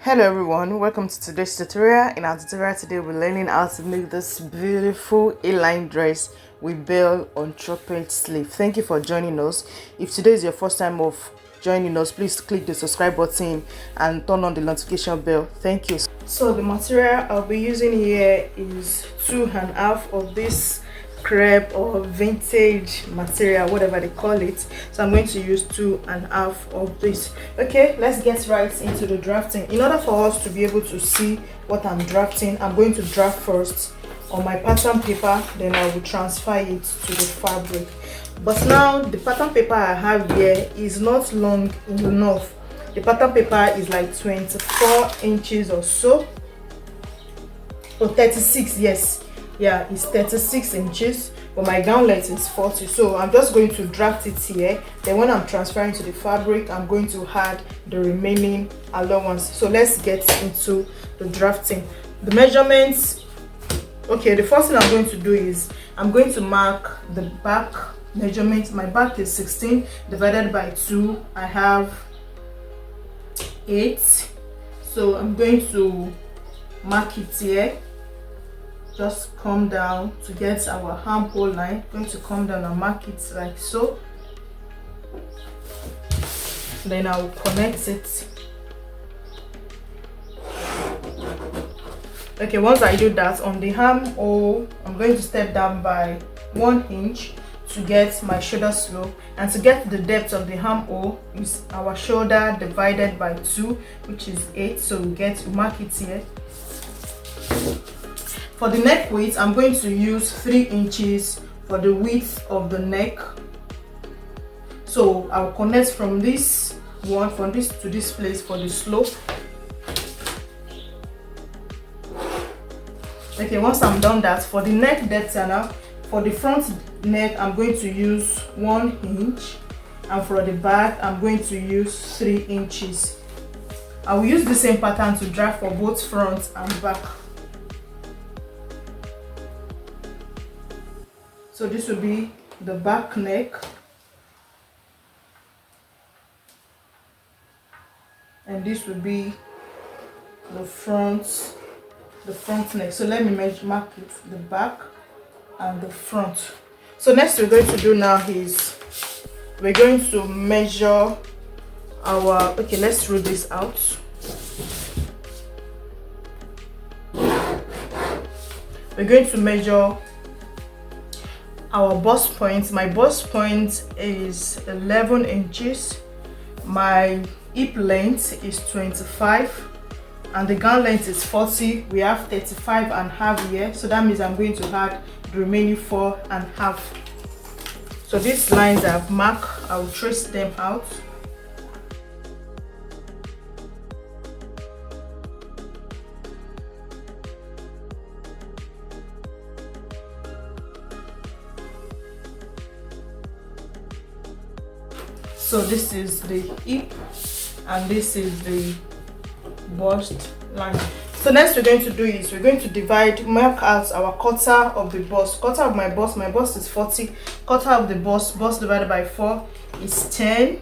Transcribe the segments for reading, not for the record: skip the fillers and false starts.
Hello everyone, welcome to today's tutorial. In our tutorial today we're learning how to make this beautiful A-line dress with bell on trumpet sleeve. Thank you for joining us. If today is your first time of joining us, please click the subscribe button and turn on the notification bell. Thank you. So the material I'll be using here is 2.5 of this crepe or vintage material, whatever they call it. So I'm going to use 2.5 of this. Okay, let's get right into the drafting. In order for us to be able to see what I'm drafting, I'm going to draft first on my pattern paper, then I will transfer it to the fabric. But now the pattern paper I have here is not long enough. The pattern paper is like 24 inches or so, or 36, yes. Yeah, it's 36 inches, but my gown length is 40. So I'm just going to draft it here. Then when I'm transferring to the fabric, I'm going to add the remaining allowance. So let's get into the drafting. The measurements. Okay, the first thing I'm going to do is I'm going to mark the back measurement. My back is 16 divided by 2. I have 8. So I'm going to mark it here. Just come down to get our armhole line. I'm going to come down and mark it like so. Then I will connect it. Okay, once I do that, on the armhole, I'm going to step down by 1 inch to get my shoulder slope, and to get the depth of the armhole is our shoulder divided by 2, which is 8. So we mark it here. For the neck width, I'm going to use 3 inches for the width of the neck. So I'll connect from this one, from this to this place for the slope. Okay, once I'm done that, for the neck depth now, for the front neck, I'm going to use 1 inch, and for the back, I'm going to use 3 inches. I will use the same pattern to draft for both front and back. So this will be the back neck, and this will be the front neck. So let me mark it, the back and the front. So next we're going to do now is we're going to measure our, okay, let's rule this out. We're going to measure our bust point. My bust point is 11 inches. My hip length is 25, and the gown length is 40. We have 35.5 here, so that means I'm going to add the remaining 4.5. So these lines I've marked, I will trace them out. So this is the hip and this is the bust line. So next we're going to do is we're going to mark out our quarter of the bust. Quarter of my bust is 40. Quarter of the bust divided by 4 is 10.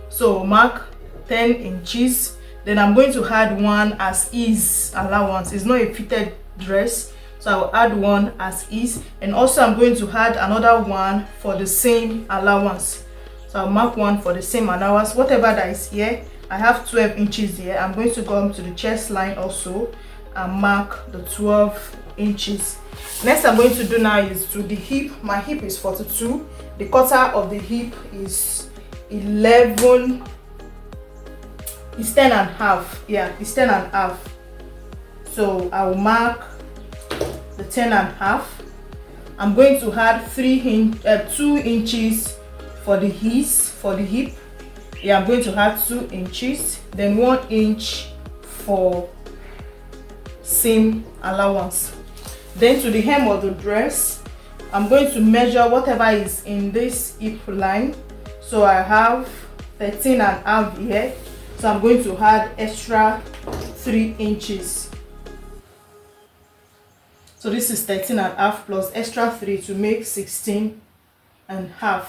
So mark 10 inches. Then I'm going to add 1 as is allowance. It's not a fitted dress, so I will add 1 as is, and also I'm going to add another 1 for the same allowance. So I'll mark 1 for the same allowance. Whatever that is here, I have 12 inches here. I'm going to come to the chest line also and mark the 12 inches. Next I'm going to do now is to the hip. My hip is 42. The quarter of the hip is 11. It's 10.5. Yeah, it's 10.5. So I will mark the 10.5. I'm going to add 2 inches for the hip. Yeah, I'm going to add 2 inches, then 1 inch for seam allowance. Then to the hem of the dress, I'm going to measure whatever is in this hip line. So I have 13.5 here, so I'm going to add extra 3 inches. So this is 13.5 plus extra 3 to make 16.5.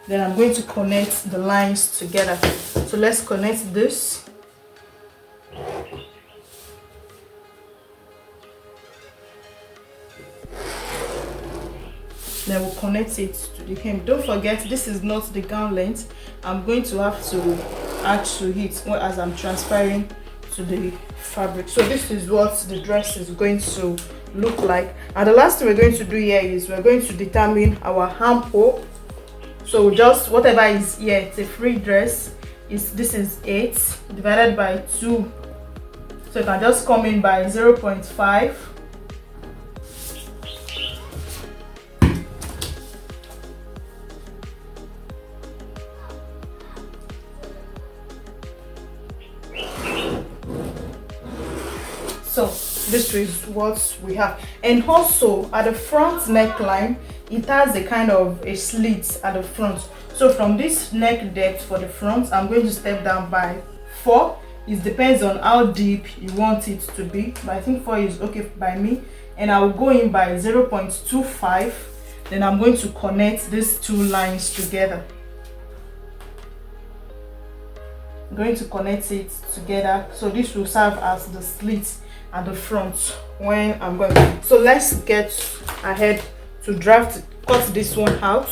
Then I'm going to connect the lines together. So let's connect this. then we'll connect it to the hem. Don't forget, this is not the gown length. I'm going to have to add to it as I'm transferring to the fabric. So this is what the dress is going to look like. And the last thing we're going to do here is we're going to determine our armhole. So just whatever is here, it's a free dress, this is 8 divided by 2, so you can just come in by 0.5. So this is what we have. And also at the front neckline, it has a kind of a slit at the front. So from this neck depth for the front, I'm going to step down by 4. It depends on how deep you want it to be, but I think 4 is okay by me. And I will go in by 0.25. Then I'm going to connect these two lines together. I'm going to connect it together, so this will serve as the slit at the front when I'm going. So let's get ahead to cut this one out.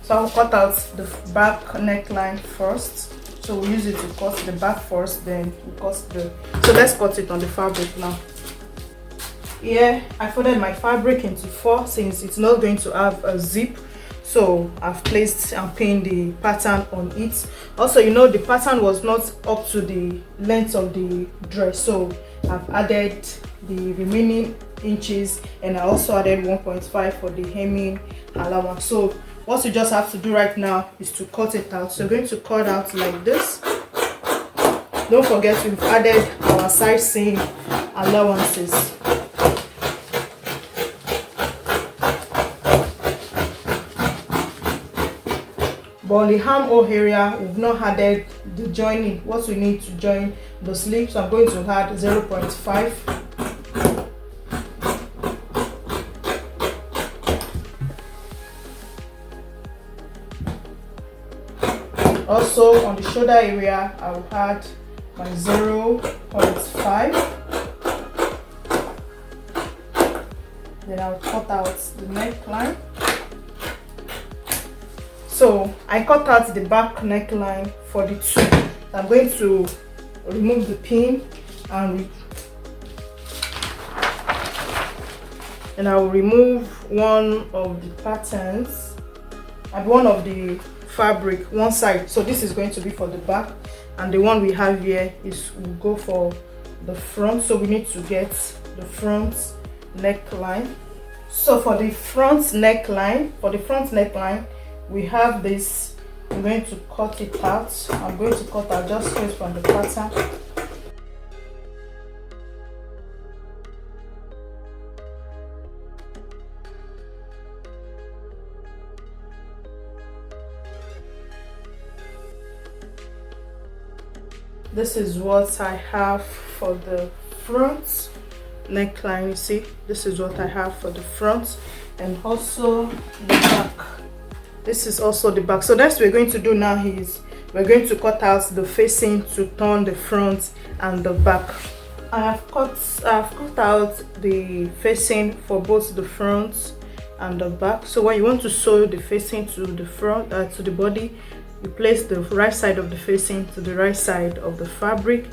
So I'll cut out the back neckline first. So we'll use it to cut the back first, then we'll cut the... So let's cut it on the fabric now. Here, I folded my fabric into 4 since it's not going to have a zip. So I've placed and pinned the pattern on it. Also, you know, the pattern was not up to the length of the dress. So I've added the remaining inches, and I also added 1.5 for the hemming allowance. So what you just have to do right now is to cut it out. So we're going to cut out like this. Don't forget we've added our side seam allowances. But on the armhole area, we've not added the joining, what we need to join the sleeve. So I'm going to add 0.5. Also on the shoulder area, I will add my 0.5. Then I'll cut out the neckline. So I cut out the back neckline for the 2. I'm going to remove the pin and I will remove one of the patterns and one of the fabric, one side. So this is going to be for the back, and the one we have here is will go for the front. So we need to get the front neckline. So for the front neckline, we have this. I'm going to cut it out. I'm going to cut out just straight from the pattern. This is what I have for the front neckline. You see, this is what I have for the front, and also the back. This is also the back. So next we're going to do now is we're going to cut out the facing to turn the front and the back. I have cut out the facing for both the front and the back. So when you want to sew the facing to the front to the body, you place the right side of the facing to the right side of the fabric,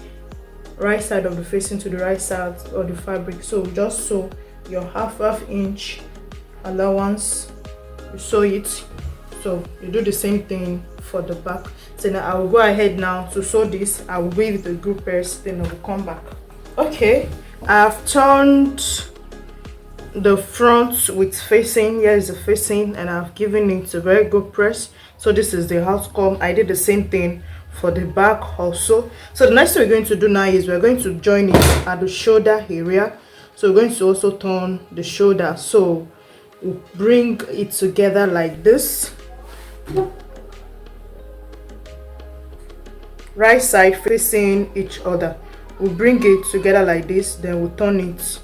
right side of the facing to the right side of the fabric. So just sew your half inch allowance, you sew it. So you do the same thing for the back. So now I will go ahead now to sew this. I will weave the groupers, then I will come back. Okay, I have turned the front with facing. Here is the facing, and I've given it a very good press. So this is the outcome. I did the same thing for the back also. So the next thing we're going to do now is we're going to join it at the shoulder area. So we're going to also turn the shoulder. So we'll bring it together like this. Right side facing each other. we'll bring it together like this, then we'll turn it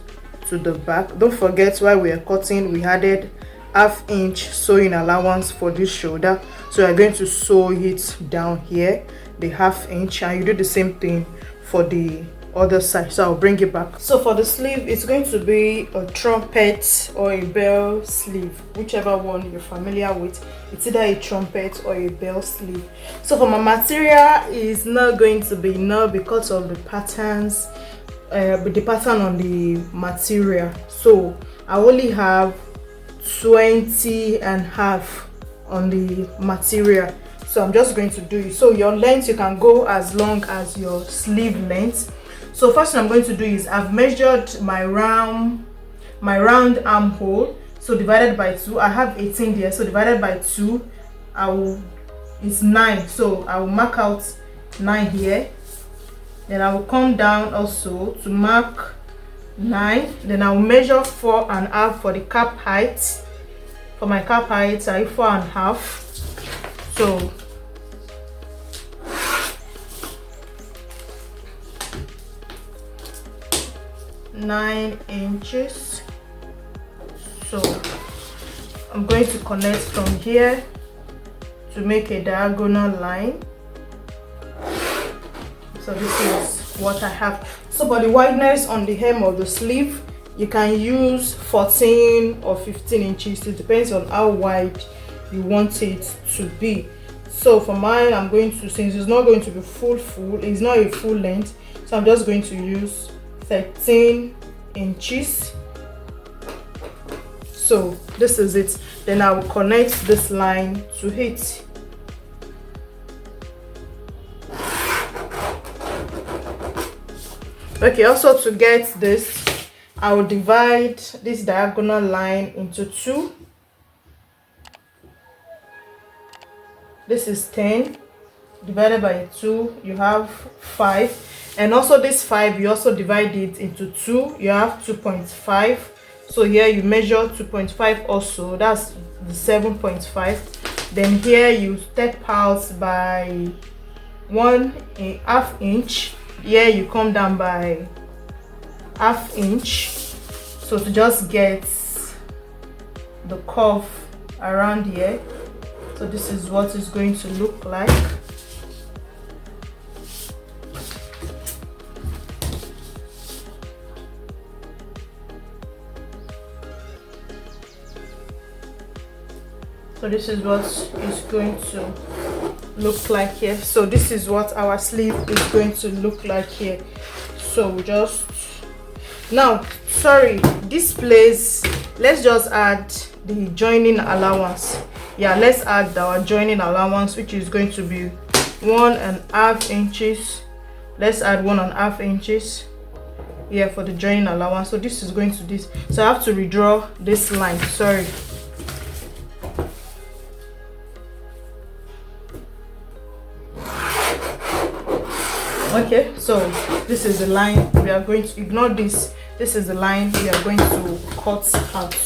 to the back. Don't forget, while we are cutting, we added 1/2 inch sewing allowance for this shoulder, so we're going to sew it down here, the 1/2 inch, and you do the same thing for the other side. So I'll bring it back. So for the sleeve, it's going to be a trumpet or a bell sleeve, whichever one you're familiar with. It's either a trumpet or a bell sleeve. So for my material, is not going to be enough because of the patterns, with the pattern on the material. So I only have 20.5 on the material, so I'm just going to do it. So your length, you can go as long as your sleeve length. So first thing I'm going to do is I've measured my round armhole, so divided by 2. I have 18 there, so divided by 2 it's 9, so I will mark out 9 here. Then I will come down also to mark 9. Then I will measure 4.5 for the cap height. For my cap height, I 4.5. So 9 inches. So I'm going to connect from here to make a diagonal line. So this is what I have. So for the wideness on the hem of the sleeve, you can use 14 or 15 inches. It depends on how wide you want it to be. So for mine, I'm going to, since it's not going to be full, it's not a full length, so I'm just going to use 13 inches. So this is it. Then I will connect this line to it. Okay, also to get this, I will divide this diagonal line into 2. This is 10 divided by 2, you have 5, and also this 5, you also divide it into 2, you have 2.5. so here you measure 2.5 also, that's the 7.5. then here you step out by 1.5 inch. Here you come down by 1/2 inch, so to just get the curve around here. So this is what it's going to look like. So this is what it's going to look like here. So this is what our sleeve is going to look like here. So just now, sorry, this place, let's just add the joining allowance. Yeah, let's add our joining allowance, which is going to be 1.5 inches. Let's add 1.5 inches here for the joining allowance. So this is going to this, so I have to redraw this line, sorry. Okay, so this is the line we are going to ignore. This is the line we are going to cut out.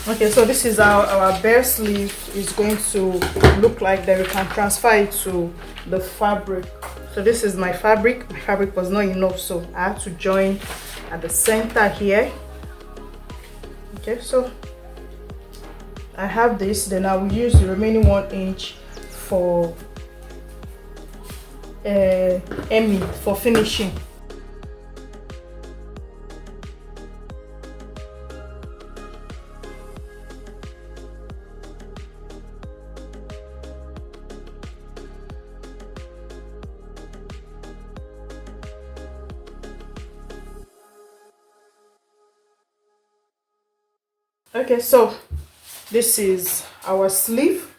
Okay, so this is how our bare sleeve is going to look like. Then we can transfer it to the fabric. So this is my fabric. My fabric was not enough, so I have to join at the center here. Okay, so I have this. Then I will use the remaining 1 inch for for finishing. Okay, so this is our sleeve.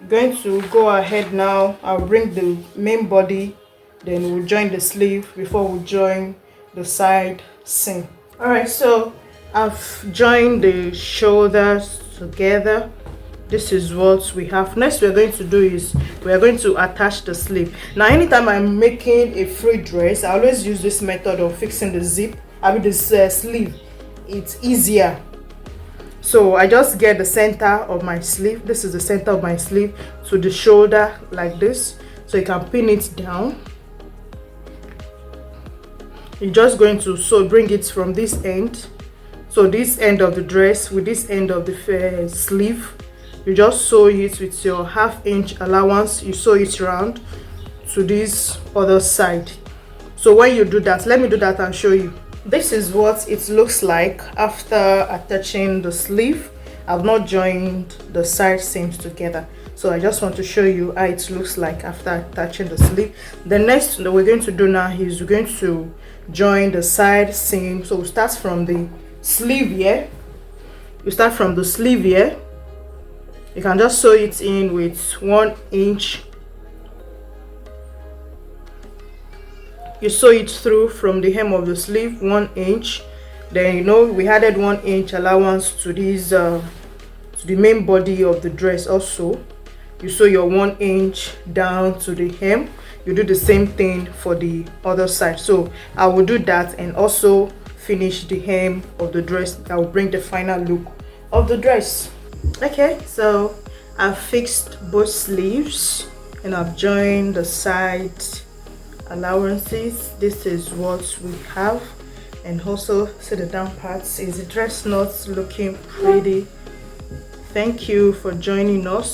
Going to go ahead now. I'll bring the main body, then we'll join the sleeve before we join the side seam. All right, so I've joined the shoulders together. This is what we have. Next we're going to do is we're going to attach the sleeve. Now anytime I'm making a free dress, I always use this method of fixing the zip, this sleeve. it's easier. So I just get the center of my sleeve. This is the center of my sleeve to the shoulder like this. So you can pin it down. You're just going to bring it from this end. So this end of the dress with this end of the sleeve, you just sew it with your 1/2 inch allowance. You sew it round to this other side. So when you do that, let me do that and show you. This is what it looks like after attaching the sleeve. I've not joined the side seams together, so I just want to show you how it looks like after attaching the sleeve. The next that we're going to do now is we're going to join the side seam. So we start from the sleeve here. You start from the sleeve here. You can just sew it in with 1 inch. You sew it through from the hem of the sleeve 1 inch. Then, you know, we added 1 inch allowance to this to the main body of the dress. Also, you sew your 1 inch down to the hem. You do the same thing for the other side. So I will do that and also finish the hem of the dress. That will bring the final look of the dress. Okay, so I've fixed both sleeves and I've joined the side allowances. This is what we have, and also see the down parts. Is the dress not looking pretty? Thank you for joining us.